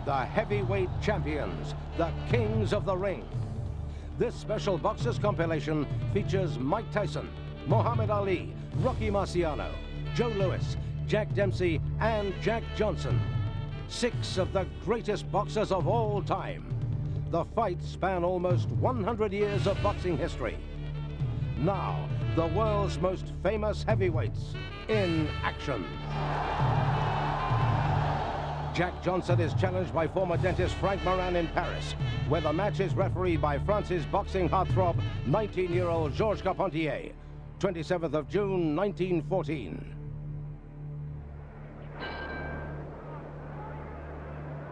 the heavyweight champions, the kings of the ring. This special Boxers compilation features Mike Tyson, Muhammad Ali, Rocky Marciano, Joe Louis, Jack Dempsey, and Jack Johnson. 6 of the greatest boxers of all time. The fights span almost 100 years of boxing history. Now, the world's most famous heavyweights in action. Jack Johnson is challenged by former dentist Frank Moran in Paris, where the match is refereed by France's boxing heartthrob, 19-year-old Georges Carpentier, 27th of June, 1914.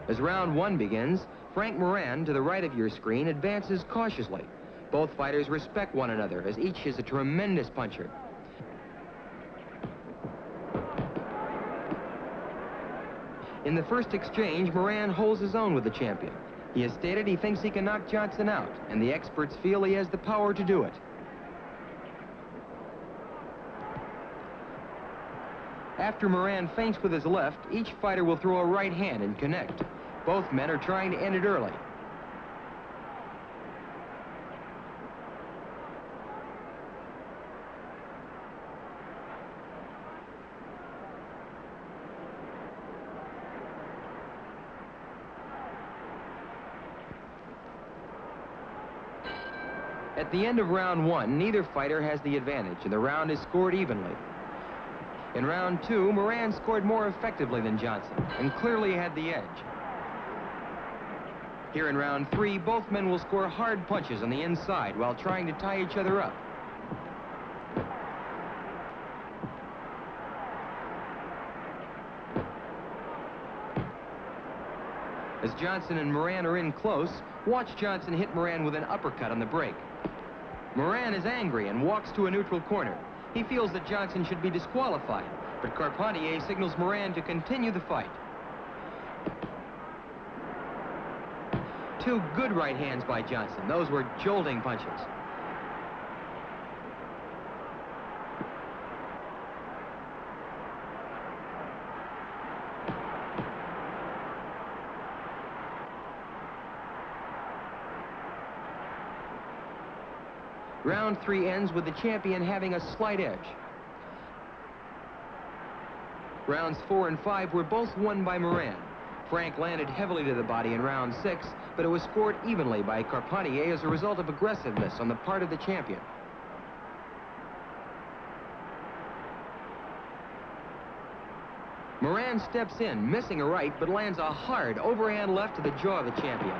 As round 1 begins, Frank Moran, to the right of your screen, advances cautiously. Both fighters respect one another, as each is a tremendous puncher. In the first exchange, Moran holds his own with the champion. He has stated he thinks he can knock Johnson out, and the experts feel he has the power to do it. After Moran feints with his left, each fighter will throw a right hand and connect. Both men are trying to end it early. At the end of round 1, neither fighter has the advantage, and the round is scored evenly. In round 2, Moran scored more effectively than Johnson, and clearly had the edge. Here in round 3, both men will score hard punches on the inside while trying to tie each other up. As Johnson and Moran are in close, watch Johnson hit Moran with an uppercut on the break. Moran is angry and walks to a neutral corner. He feels that Johnson should be disqualified, but Carpentier signals Moran to continue the fight. 2 good right hands by Johnson. Those were jolting punches. Round 3 ends with the champion having a slight edge. Rounds 4 and 5 were both won by Moran. Frank landed heavily to the body in round 6, but it was scored evenly by Carpentier as a result of aggressiveness on the part of the champion. Moran steps in, missing a right, but lands a hard overhand left to the jaw of the champion.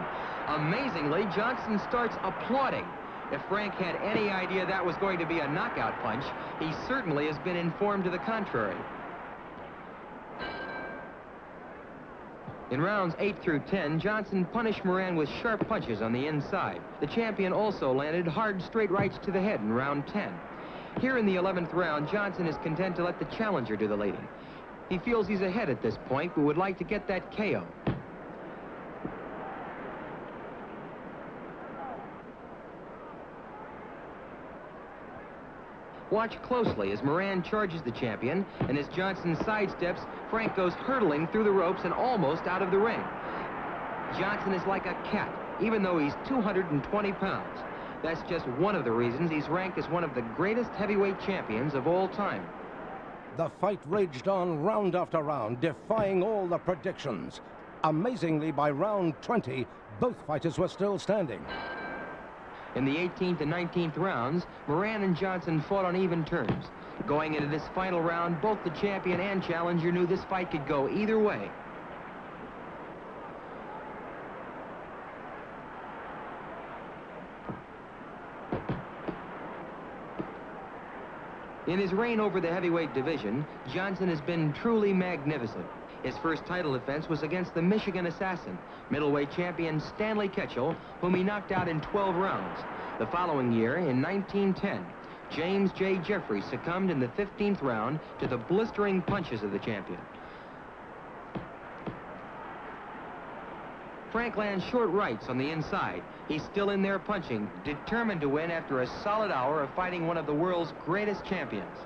Amazingly, Johnson starts applauding. If Frank had any idea that was going to be a knockout punch, he certainly has been informed to the contrary. In rounds 8 through 10, Johnson punished Moran with sharp punches on the inside. The champion also landed hard straight rights to the head in round 10. Here in the 11th round, Johnson is content to let the challenger do the leading. He feels he's ahead at this point, but would like to get that KO. Watch closely as Moran charges the champion, and as Johnson sidesteps, Frank goes hurtling through the ropes and almost out of the ring. Johnson is like a cat, even though he's 220 pounds. That's just one of the reasons he's ranked as one of the greatest heavyweight champions of all time. The fight raged on round after round, defying all the predictions. Amazingly, by round 20, both fighters were still standing. In the 18th and 19th rounds, Moran and Johnson fought on even terms. Going into this final round, both the champion and challenger knew this fight could go either way. In his reign over the heavyweight division, Johnson has been truly magnificent. His first title defense was against the Michigan Assassin, middleweight champion Stanley Ketchel, whom he knocked out in 12 rounds. The following year, in 1910, James J. Jeffrey succumbed in the 15th round to the blistering punches of the champion. Frank lands short rights on the inside. He's still in there punching, determined to win after a solid hour of fighting one of the world's greatest champions.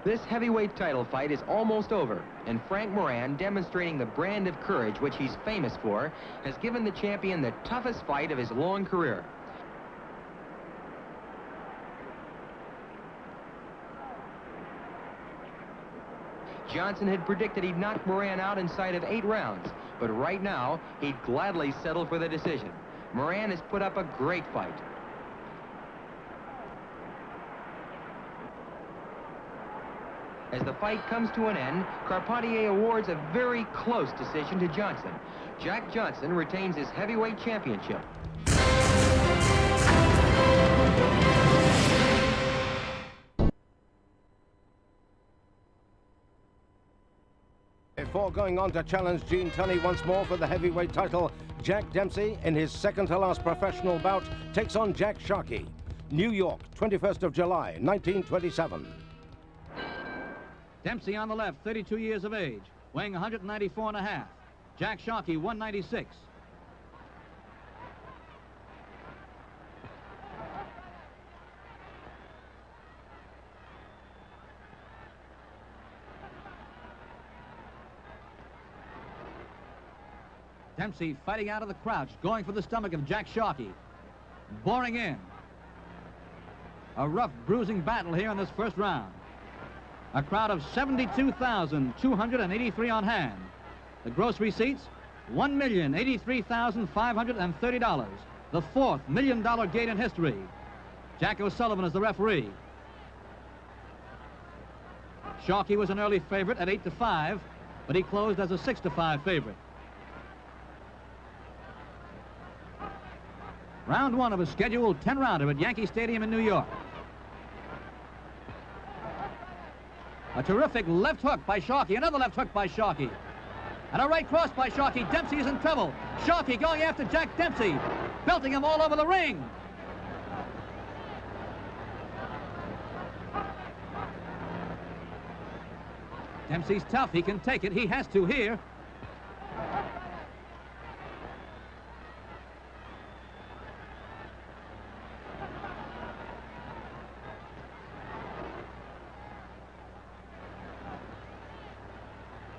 This heavyweight title fight is almost over, and Frank Moran, demonstrating the brand of courage which he's famous for, has given the champion the toughest fight of his long career. Johnson had predicted he'd knock Moran out inside of 8 rounds, but right now, he'd gladly settle for the decision. Moran has put up a great fight. As the fight comes to an end, Carpentier awards a very close decision to Johnson. Jack Johnson retains his heavyweight championship. Before going on to challenge Gene Tunney once more for the heavyweight title, Jack Dempsey, in his second-to-last professional bout, takes on Jack Sharkey. New York, 21st of July, 1927. Dempsey on the left, 32 years of age, weighing 194.5. Jack Sharkey, 196. Dempsey fighting out of the crouch, going for the stomach of Jack Sharkey. Boring in. A rough, bruising battle here in this first round. A crowd of 72,283 on hand. The gross receipts, $1,083,530. The fourth $1 million gate in history. Jack O'Sullivan is the referee. Sharkey was an early favorite at 8-5, but he closed as a 6-5 favorite. Round one of a scheduled 10-rounder at Yankee Stadium in New York. A terrific left hook by Sharkey, another left hook by Sharkey. And a right cross by Sharkey. Dempsey is in trouble. Sharkey going after Jack Dempsey, belting him all over the ring. Dempsey's tough, he can take it, he has to here.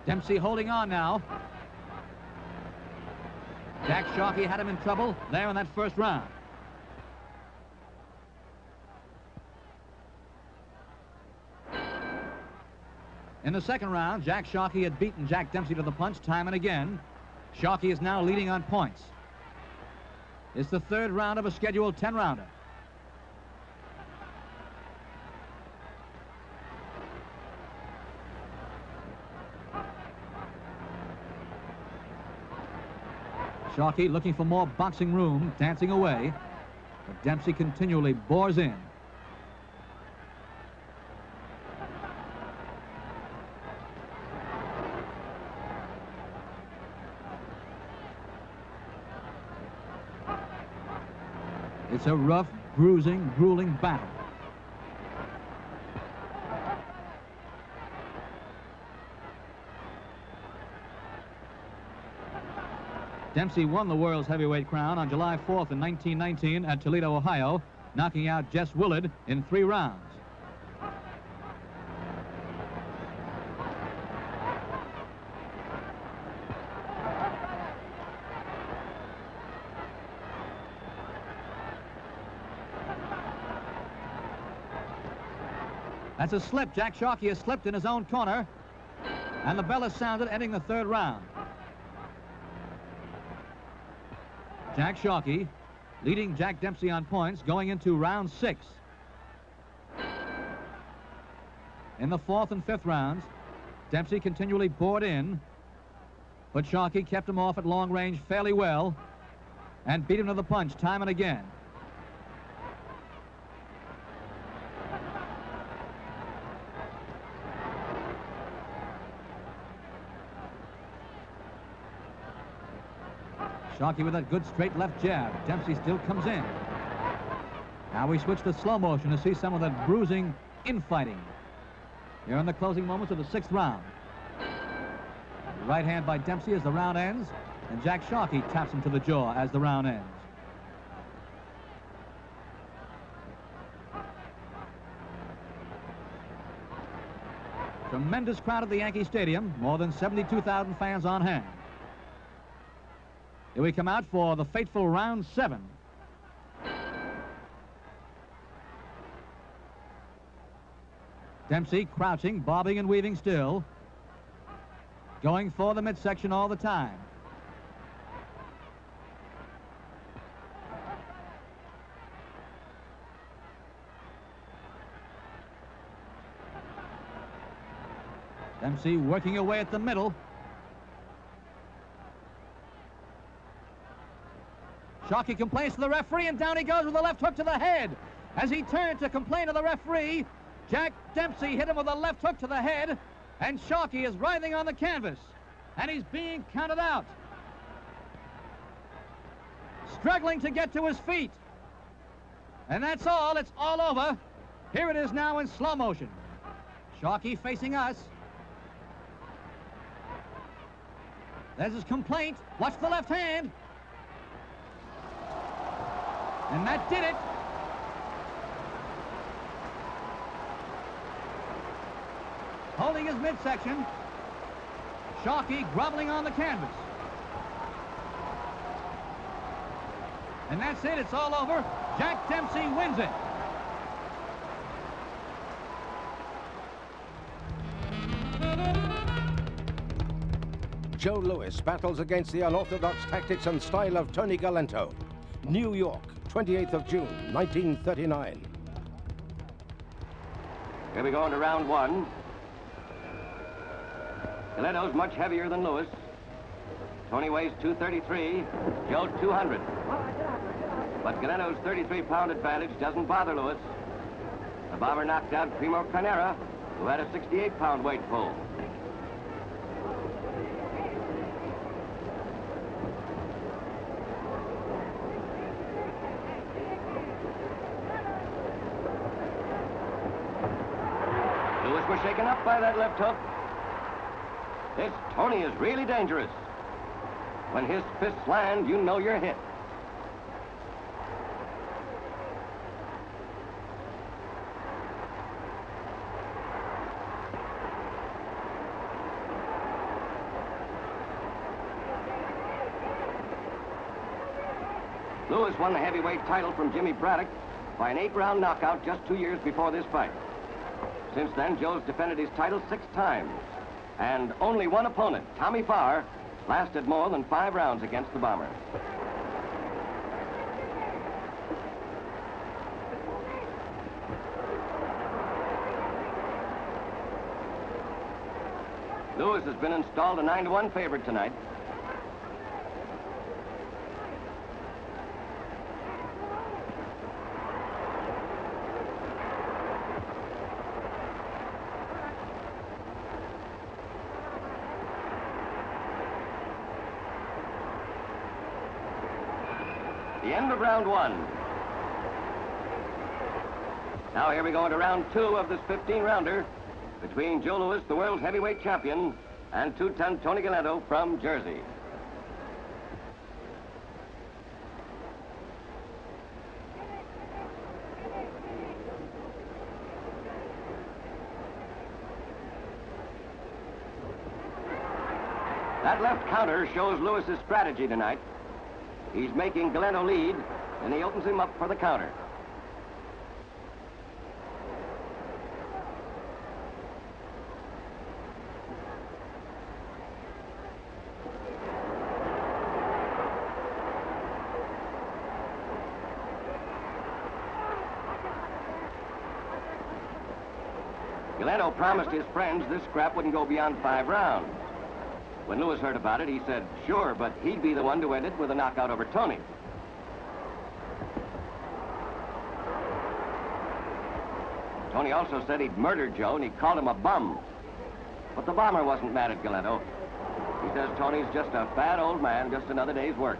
Dempsey holding on now. Jack Sharkey had him in trouble there in that first round. In the second round, Jack Sharkey had beaten Jack Dempsey to the punch time and again. Sharkey is now leading on points. It's the third round of a scheduled 10-rounder. Sharkey looking for more boxing room, dancing away, but Dempsey continually bores in. It's a rough, bruising, grueling battle. Dempsey won the world's heavyweight crown on July 4th in 1919 at Toledo, Ohio, knocking out Jess Willard in 3 rounds. That's a slip. Jack Sharkey has slipped in his own corner, and the bell is sounded, ending the third round. Jack Sharkey leading Jack Dempsey on points going into round 6. In the 4th and 5th rounds, Dempsey continually bored in, but Sharkey kept him off at long range fairly well and beat him to the punch time and again. Sharkey with that good straight left jab. Dempsey still comes in. Now we switch to slow motion to see some of that bruising infighting here in the closing moments of the 6th round. Right hand by Dempsey as the round ends, and Jack Sharkey taps him to the jaw as the round ends. Tremendous crowd at the Yankee Stadium, more than 72,000 fans on hand. Here we come out for the fateful round 7. Dempsey crouching, bobbing and weaving still. Going for the midsection all the time. Dempsey working away at the middle. Sharkey complains to the referee, and down he goes with a left hook to the head. As he turned to complain to the referee, Jack Dempsey hit him with a left hook to the head, and Sharkey is writhing on the canvas, and he's being counted out. Struggling to get to his feet. And that's all. It's all over. Here it is now in slow motion. Sharkey facing us. There's his complaint. Watch the left hand. And that did it. Holding his midsection. Sharkey groveling on the canvas. And that's it. It's all over. Jack Dempsey wins it. Joe Louis battles against the unorthodox tactics and style of Tony Galento. New York, 28th of June, 1939. Here we go into round 1. Galento's much heavier than Louis. Tony weighs 233, Joe 200. But Galento's 33-pound advantage doesn't bother Louis. The bomber knocked out Primo Carnera, who had a 68-pound weight pull. Louis was shaken up by that left hook. This Tony is really dangerous. When his fists land, you know you're hit. Louis won the heavyweight title from Jimmy Braddock by an 8-round knockout just 2 years before this fight. Since then, Joe's defended his title 6 times. And only one opponent, Tommy Farr, lasted more than 5 rounds against the bomber. Louis has been installed a 9-to-1 favorite tonight. The end of round 1. Now here we go into round 2 of this 15-rounder between Joe Louis, the world heavyweight champion, and 2-ton Tony Galento from Jersey. That left counter shows Louis's strategy tonight. He's making Galento lead, and he opens him up for the counter. Galento promised his friends this scrap wouldn't go beyond 5 rounds. When Louis heard about it, he said, sure, but he'd be the one to end it with a knockout over Tony. Tony also said he'd murdered Joe, and he called him a bum. But the bomber wasn't mad at Galento. He says Tony's just a fat old man, just another day's work.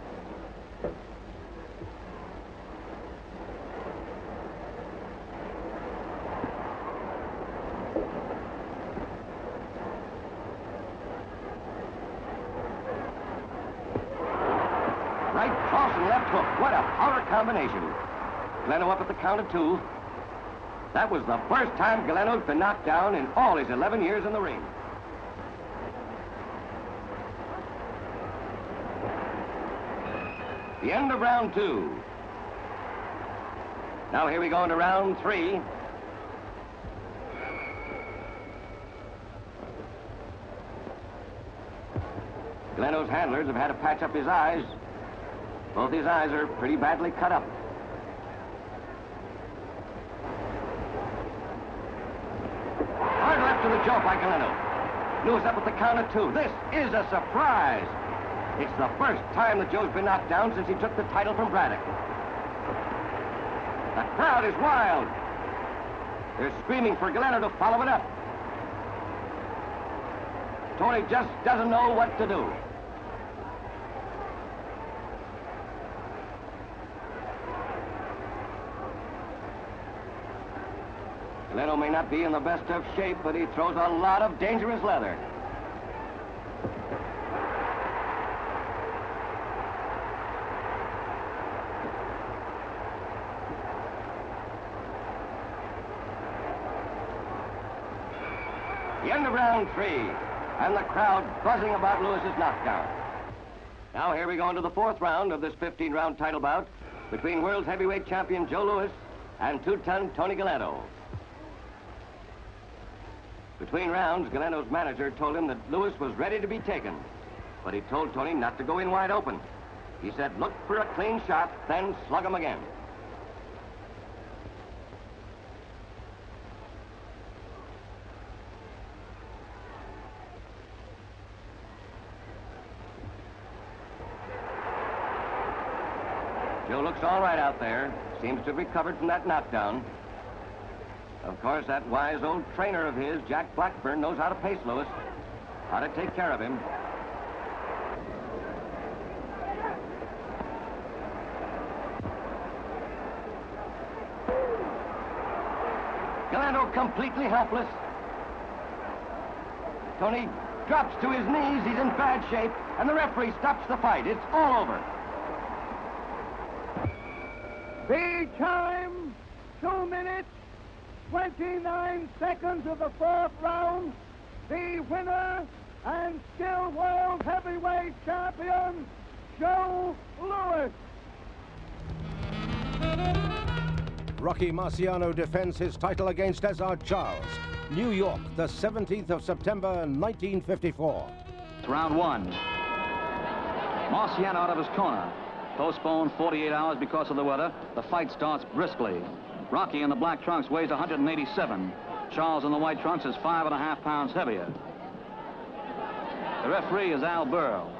Right cross and left hook. What a power combination. Galento up at the count of 2. That was the first time Galeno's been knocked down in all his 11 years in the ring. The end of round 2. Now here we go into round 3. Galeno's handlers have had to patch up his eyes. Both his eyes are pretty badly cut up. Hard left to the jaw by Galeno. Lewis up at the count of 2. This is a surprise. It's the first time that Joe's been knocked down since he took the title from Braddock. The crowd is wild. They're screaming for Galeno to follow it up. Tony just doesn't know what to do. Galeno may not be in the best of shape, but he throws a lot of dangerous leather. The end of round 3, and the crowd buzzing about Lewis's knockdown. Now here we go into the 4th round of this 15-round title bout between world heavyweight champion Joe Louis and 2-ton Tony Galeno. Between rounds, Galeno's manager told him that Louis was ready to be taken, but he told Tony not to go in wide open. He said, look for a clean shot, then slug him again. Joe looks all right out there. Seems to have recovered from that knockdown. Of course, that wise old trainer of his, Jack Blackburn, knows how to pace Louis, how to take care of him. Galeno completely helpless. Tony drops to his knees. He's in bad shape, and the referee stops the fight. It's all over. The time, 2 minutes, 29 seconds of the 4th round. The winner and still world heavyweight champion, Joe Louis. Rocky Marciano defends his title against Ezzard Charles. New York, the 17th of September, 1954. Round 1. Marciano out of his corner. Postponed 48 hours because of the weather. The fight starts briskly. Rocky in the black trunks weighs 187. Charles in the white trunks is 5.5 pounds heavier. The referee is Al Burl.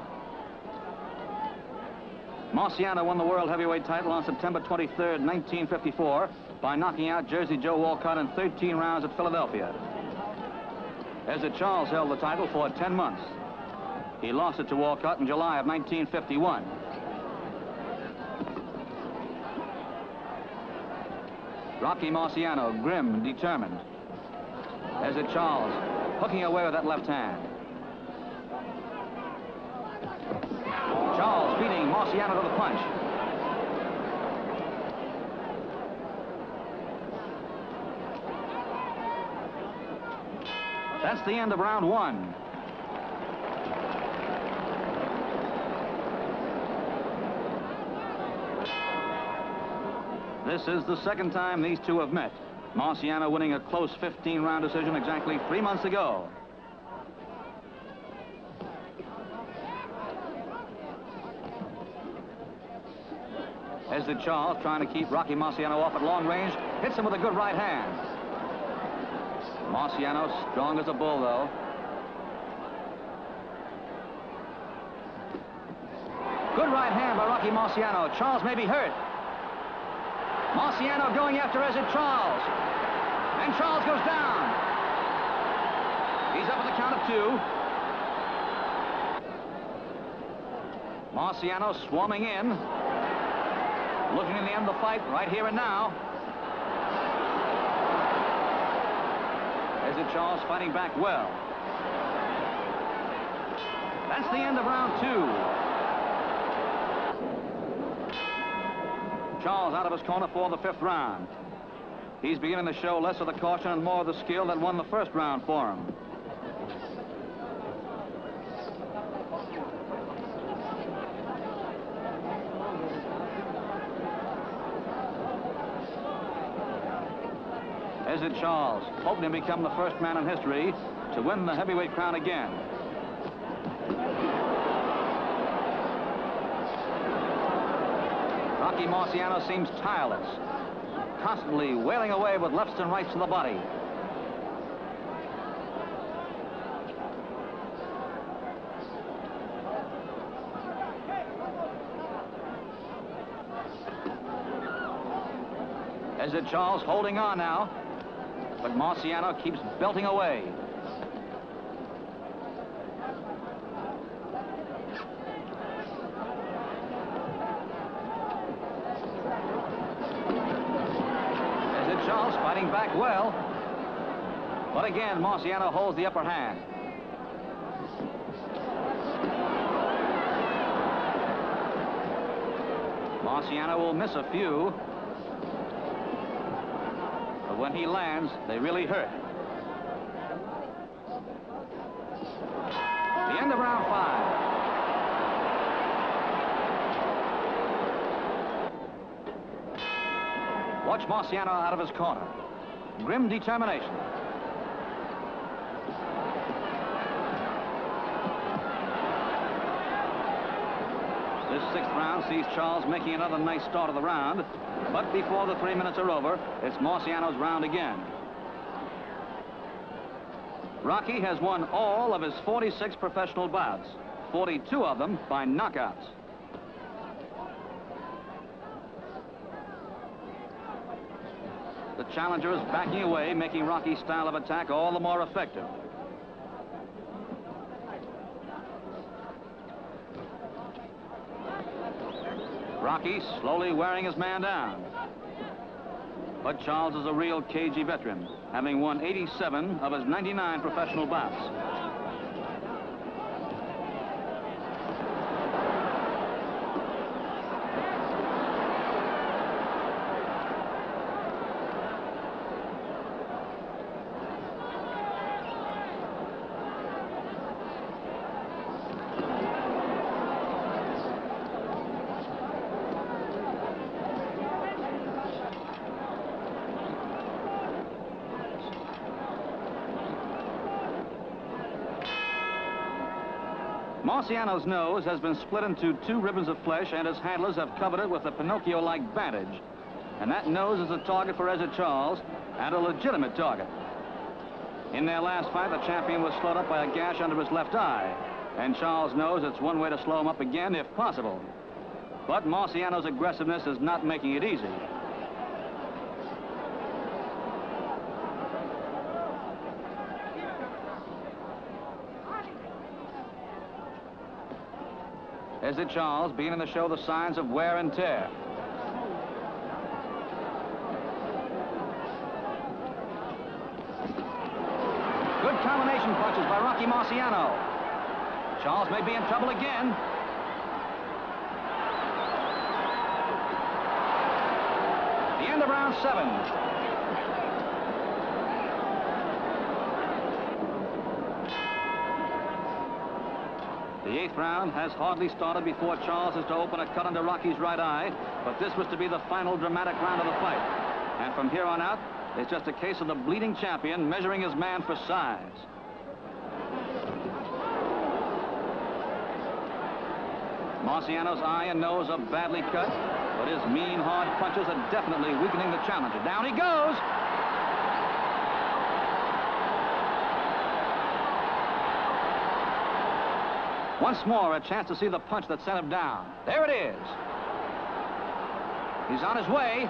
Marciano won the world heavyweight title on September 23rd, 1954 by knocking out Jersey Joe Walcott in 13 rounds at Philadelphia. Ezzard Charles held the title for 10 months. He lost it to Walcott in July of 1951. Rocky Marciano, grim and determined. Ezzard Charles hooking away with that left hand. Charles beating Marciano to the punch. That's the end of round 1. This is the second time these two have met. Marciano winning a close 15-round decision exactly 3 months ago. Ezzard Charles trying to keep Rocky Marciano off at long range. Hits him with a good right hand. Marciano strong as a bull, though. Good right hand by Rocky Marciano. Charles may be hurt. Marciano going after Ezzard Charles. And Charles goes down. He's up at the count of 2. Marciano swarming in. Looking to end the fight right here and now. Ezzard Charles fighting back well. That's the end of round 2. Charles out of his corner for the 5th round. He's beginning to show less of the caution and more of the skill that won the first round for him. Ezzard Charles, hoping to become the first man in history to win the heavyweight crown again. Rocky Marciano seems tireless, constantly wailing away with lefts and rights to the body. Ezzard Charles holding on now, but Marciano keeps belting away. Ezzard Charles fighting back well, but again Marciano holds the upper hand. Marciano will miss a few, but when he lands, they really hurt. The end of round 5. Watch Marciano out of his corner. Grim determination. This 6th round sees Charles making another nice start of the round, but before the 3 minutes are over, it's Marciano's round again. Rocky has won all of his 46 professional bouts, 42 of them by knockouts. The challenger is backing away, making Rocky's style of attack all the more effective. Rocky slowly wearing his man down. But Charles is a real cagey veteran, having won 87 of his 99 professional bouts. Marciano's nose has been split into 2 ribbons of flesh, and his handlers have covered it with a Pinocchio-like bandage. And that nose is a target for Ezzard Charles, and a legitimate target. In their last fight, the champion was slowed up by a gash under his left eye, and Charles knows it's one way to slow him up again if possible. But Marciano's aggressiveness is not making it easy. Ezzard Charles beginning to show the signs of wear and tear. Good combination punches by Rocky Marciano. Charles may be in trouble again. The end of round 7. The 8th round has hardly started before Charles is to open a cut under Rocky's right eye, but this was to be the final dramatic round of the fight. And from here on out, it's just a case of the bleeding champion measuring his man for size. Marciano's eye and nose are badly cut, but his mean, hard punches are definitely weakening the challenger. Down he goes! Once more, a chance to see the punch that sent him down. There it is. He's on his way.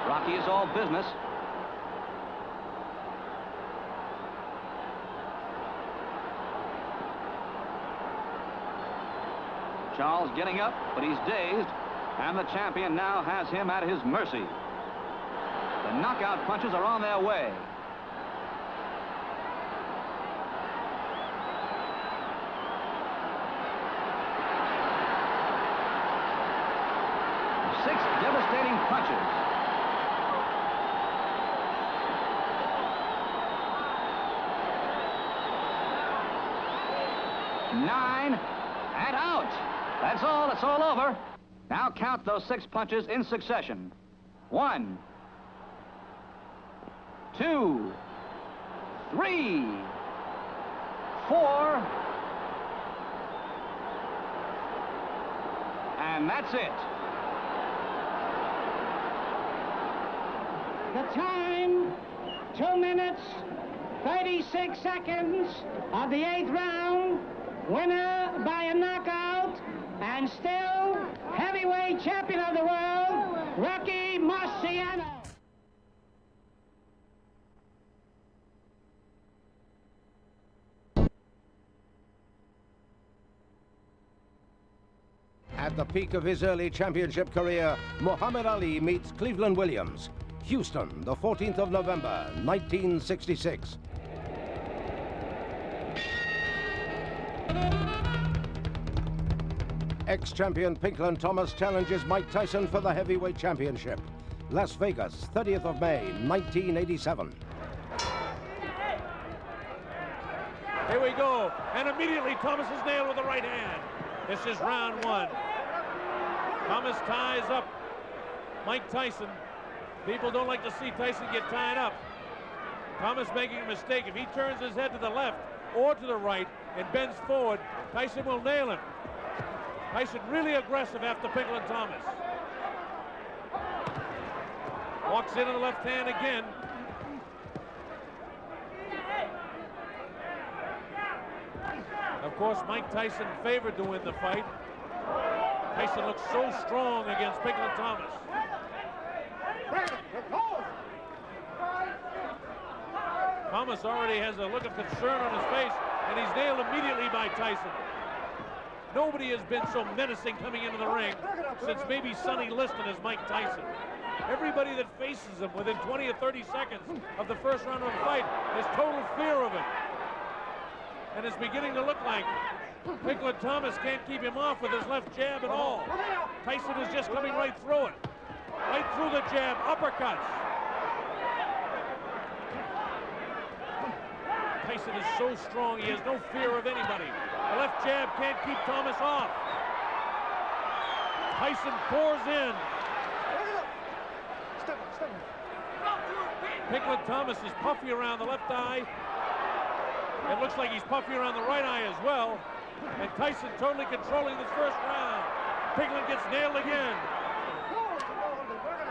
Rocky is all business. Charles getting up, but he's dazed, and the champion now has him at his mercy. The knockout punches are on their way. devastating punches. Nine, and out. That's all. It's all over. Now count those 6 punches in succession. 1, 2, 3, 4, and that's it. The time, 2 minutes, 36 seconds of the 8th round. Winner by a knockout, and still heavyweight champion of the world, Rocky Marciano. At the peak of his early championship career, Muhammad Ali meets Cleveland Williams. Houston, the 14th of November, 1966. Ex-champion Pinklon Thomas challenges Mike Tyson for the heavyweight championship. Las Vegas, 30th of May, 1987. Here we go, and immediately Thomas is nailed with the right hand. This is round 1. Thomas ties up Mike Tyson. People don't like to see Tyson get tied up. Thomas making a mistake. If he turns his head to the left or to the right and bends forward, Tyson will nail him. Tyson really aggressive after Pinklon Thomas. Walks into the left hand again. Of course, Mike Tyson favored to win the fight. Tyson looks so strong against Pinklon Thomas. Thomas already has a look of concern on his face, and he's nailed immediately by Tyson. Nobody has been so menacing coming into the ring since maybe Sonny Liston as Mike Tyson. Everybody that faces him within 20 or 30 seconds of the first round of the fight has total fear of him. And it's beginning to look like Pinklon Thomas can't keep him off with his left jab at all. Tyson is just coming right through it. Right through the jab, uppercuts. Tyson is so strong, he has no fear of anybody. The left jab can't keep Thomas off. Tyson pours in. Pinklon Thomas is puffy around the left eye. It looks like he's puffy around the right eye as well. And Tyson totally controlling this first round. Pinklon gets nailed again.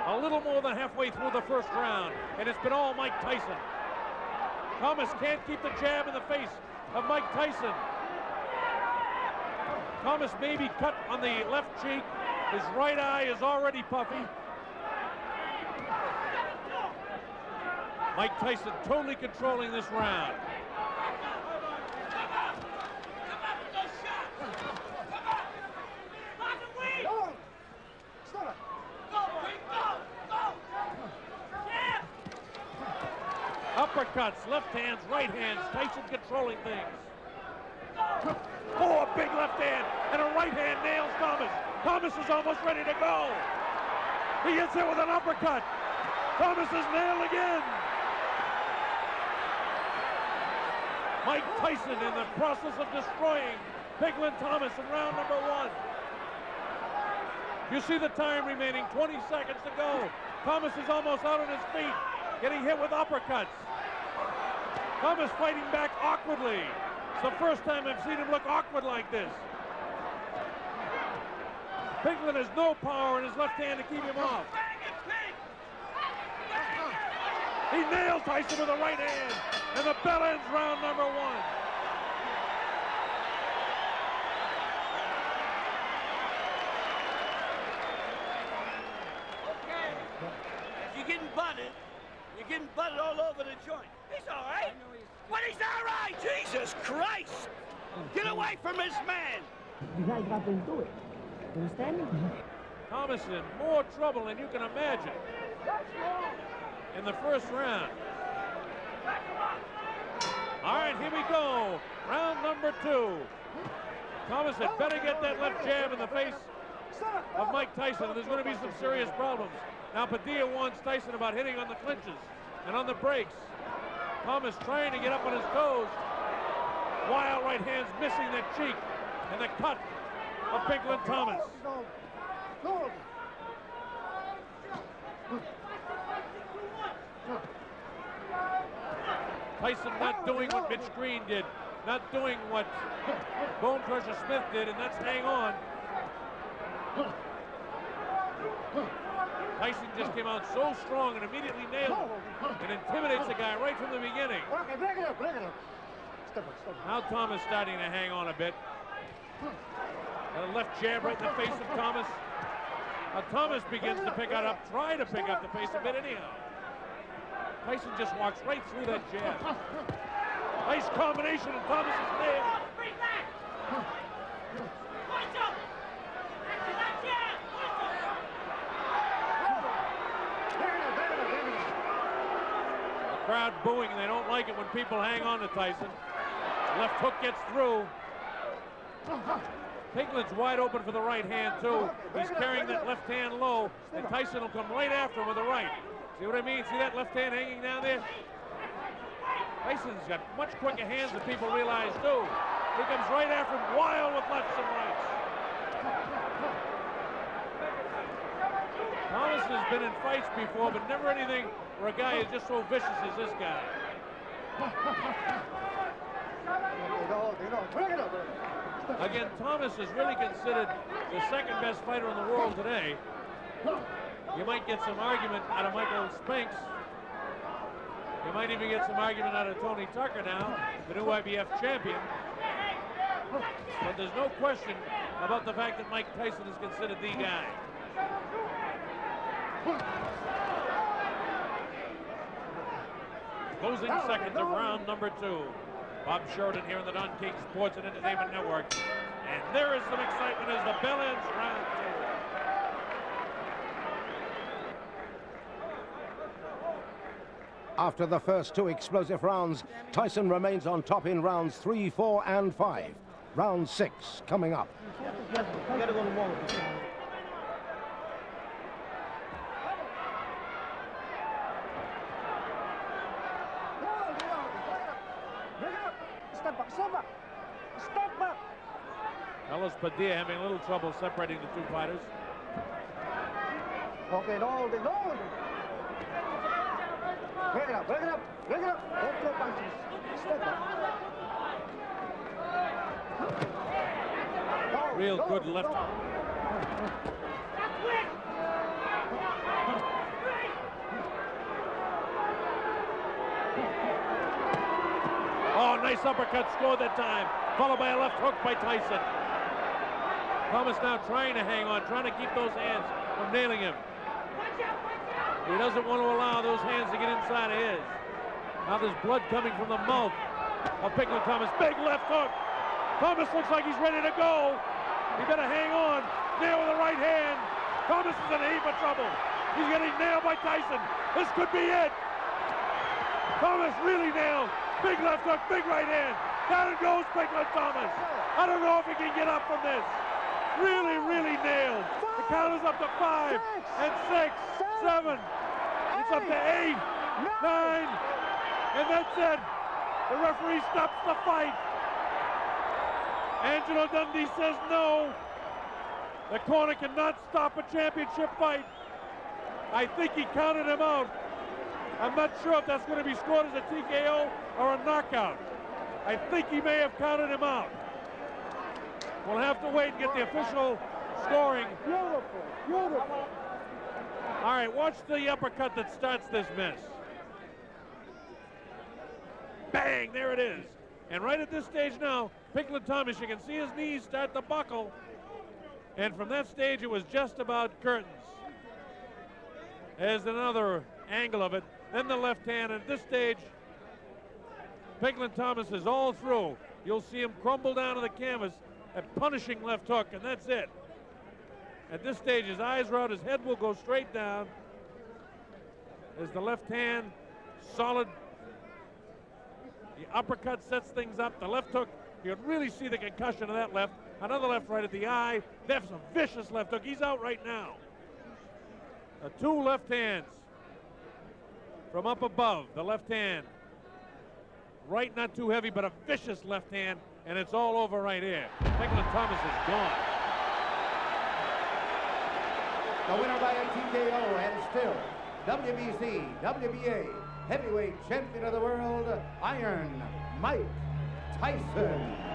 A little more than halfway through the first round, and it's been all Mike Tyson. Thomas can't keep the jab in the face of Mike Tyson. Thomas may be cut on the left cheek. His right eye is already puffy. Mike Tyson totally controlling this round. Uppercuts, left hands, right hands, Tyson controlling things. Oh, a big left hand and a right hand nails Thomas. Thomas is almost ready to go. He gets hit with an uppercut. Thomas is nailed again. Mike Tyson in the process of destroying Pinklon Thomas in round number 1. You see the time remaining, 20 seconds to go. Thomas is almost out on his feet, getting hit with uppercuts. Thomas fighting back awkwardly. It's the first time I've seen him look awkward like this. Pinklon has no power in his left hand to keep him off. He nails Tyson with the right hand, and the bell ends round number 1. You're getting butted all over the joint. He's all right. What, he's all right? Jesus Christ! Get away from this man! You guys got into it. You understand me? Thomas in more trouble than you can imagine in the first round. All right, here we go. Round number 2. Thomas had better get that left jab in the face of Mike Tyson, and there's going to be some serious problems. Now Padilla warns Tyson about hitting on the clinches and on the breaks. Thomas trying to get up on his toes. Wild right hands missing the cheek and the cut of Pinklon Thomas. Tyson not doing what Mitch Green did, not doing what Bone Crusher Smith did, and that's hang on. Tyson just came out so strong and immediately nailed him and intimidates the guy right from the beginning. Now Thomas starting to hang on a bit. A left jab right in the face of Thomas. Now Thomas begins to pick up, try to pick up the pace a bit anyhow. Tyson just walks right through that jab. Nice combination, and Thomas is nailed. The crowd booing, and they don't like it when people hang on to Tyson. Left hook gets through. Pinklon's wide open for the right hand, too. He's carrying that left hand low, and Tyson will come right after him with the right. See what I mean? See that left hand hanging down there? Tyson's got much quicker hands than people realize, too. He comes right after him, wild with lefts and rights. Thomas has been in fights before, but never anything where a guy is just so vicious as this guy. Again, Thomas is really considered the second best fighter in the world today. You might get some argument out of Michael Spinks. You might even get some argument out of Tony Tucker now, the new IBF champion. But there's no question about the fact that Mike Tyson is considered the guy. Closing seconds of round number 2. Bob Sheridan here on the Don King Sports and Entertainment Network. And there is some excitement as the bell ends round 2. After the first 2 explosive rounds, Tyson remains on top in rounds 3, 4, and 5. Round 6 coming up. Carlos Padilla having a little trouble separating the two fighters. Okay, no. Break it up. Don't throw punches. Step up. Real good left. Oh, nice uppercut scored that time, followed by a left hook by Tyson. Thomas now trying to hang on, trying to keep those hands from nailing him. He doesn't want to allow those hands to get inside of his. Now there's blood coming from the mouth of Pinklon Thomas. Big left hook. Thomas looks like he's ready to go. He better hang on. Nail with the right hand. Thomas is in a heap of trouble. He's getting nailed by Tyson. This could be it. Thomas really nailed. Big left hook, big right hand. Down goes Pinklon Thomas. I don't know if he can get up from this. Really nailed. The count is up to 5 and 6, 7. It's up to 8, 9, and that's it. The referee stops the fight. Angelo Dundee says no. The corner cannot stop a championship fight. I think he counted him out. I'm not sure if that's going to be scored as a TKO or a knockout. I think he may have counted him out. We'll have to wait and get the official scoring. Beautiful. All right, watch the uppercut that starts this mess. Bang, there it is. And right at this stage now, Pinklon Thomas, you can see his knees start to buckle. And from that stage, it was just about curtains. There's another angle of it. Then the left hand. At this stage, Pinklon Thomas is all through. You'll see him crumble down to the canvas. A punishing left hook, and that's it. At this stage, his eyes are out, his head will go straight down. As the left hand, solid. The uppercut sets things up. The left hook, you can really see the concussion of that left. Another left right at the eye. That's a vicious left hook. He's out right now. The two left hands from up above. The left hand. Right, not too heavy, but a vicious left hand, and it's all over right here. Declan Thomas is gone. The winner by a TKO and still WBC, WBA heavyweight champion of the world, Iron Mike Tyson.